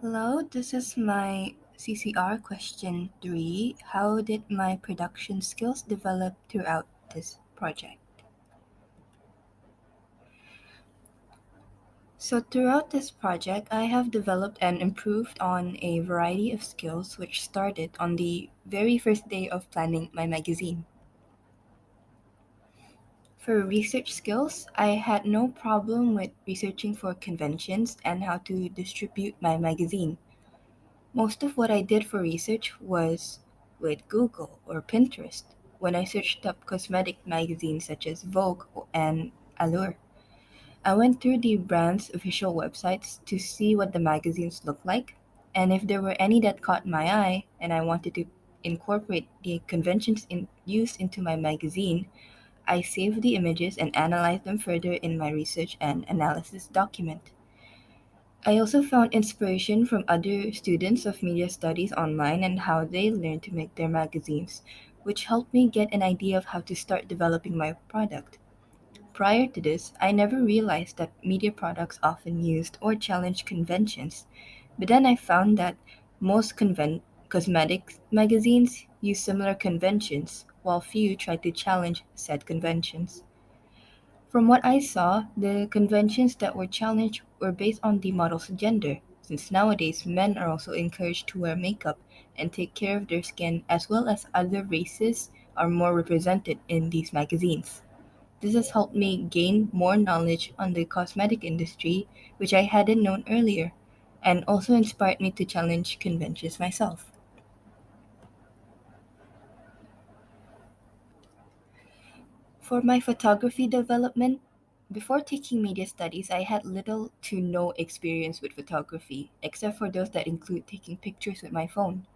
Hello, this is my CCR question 3. How did my production skills develop throughout this project? So, throughout this project, I have developed and improved on a variety of skills which started on the very first day of planning my magazine. For research skills, I had no problem with researching for conventions and how to distribute my magazine. Most of what I did for research was with Google or Pinterest when I searched up cosmetic magazines such as Vogue and Allure. I went through the brand's official websites to see what the magazines looked like, and if there were any that caught my eye and I wanted to incorporate the conventions used into my magazine, I saved the images and analyzed them further in my research and analysis document. I also found inspiration from other students of media studies online and how they learn to make their magazines, which helped me get an idea of how to start developing my product. Prior to this, I never realized that media products often used or challenged conventions, but then I found that most cosmetic magazines use similar conventions, while few try to challenge said conventions. From what I saw, the conventions that were challenged were based on the model's gender, since nowadays men are also encouraged to wear makeup and take care of their skin, as well as other races are more represented in these magazines. This has helped me gain more knowledge on the cosmetic industry, which I hadn't known earlier, and also inspired me to challenge conventions myself. For my photography development, before taking media studies, I had little to no experience with photography, except for those that include taking pictures with my phone.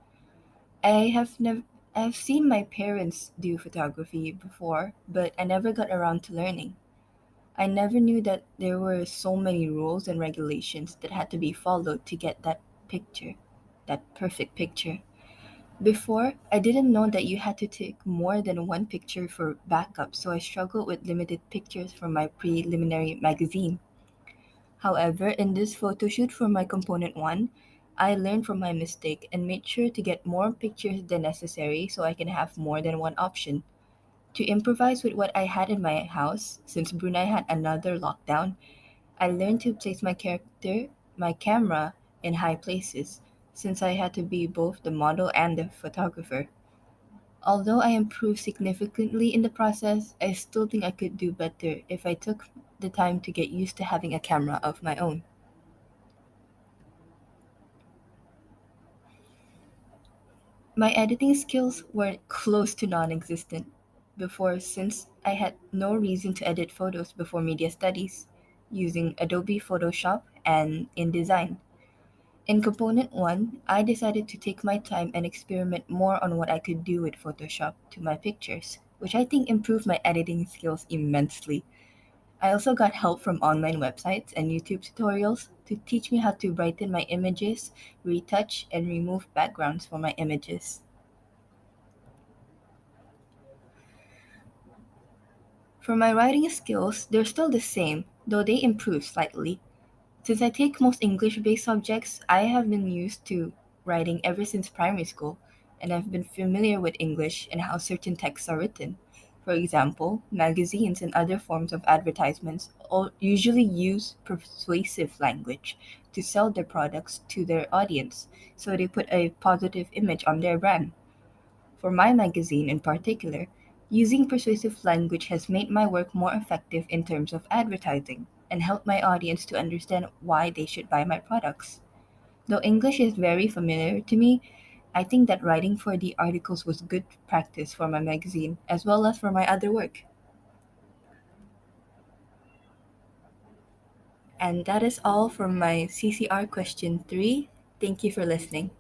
I have never I've seen my parents do photography before, but I never got around to learning. I never knew that there were so many rules and regulations that had to be followed to get that perfect picture. Before, I didn't know that you had to take more than one picture for backup, so I struggled with limited pictures for my preliminary magazine. However, in this photo shoot for my component 1, I learned from my mistake and made sure to get more pictures than necessary so I can have more than one option. To improvise with what I had in my house, since Brunei had another lockdown, I learned to place my camera in high places, since I had to be both the model and the photographer. Although I improved significantly in the process, I still think I could do better if I took the time to get used to having a camera of my own. My editing skills were close to non existent before, since I had no reason to edit photos before media studies, using Adobe Photoshop and InDesign. In Component 1, I decided to take my time and experiment more on what I could do with Photoshop to my pictures, which I think improved my editing skills immensely. I also got help from online websites and YouTube tutorials to teach me how to brighten my images, retouch, and remove backgrounds for my images. For my writing skills, they're still the same, though they improve slightly. Since I take most English based subjects, I have been used to writing ever since primary school, and I've been familiar with English and how certain texts are written. For example, magazines and other forms of advertisements all usually use persuasive language to sell their products to their audience, so they put a positive image on their brand. For my magazine in particular, using persuasive language has made my work more effective in terms of advertising and helped my audience to understand why they should buy my products. Though English is very familiar to me, I think that writing for the articles was good practice for my magazine as well as for my other work. And that is all from my CCR question 3. Thank you for listening.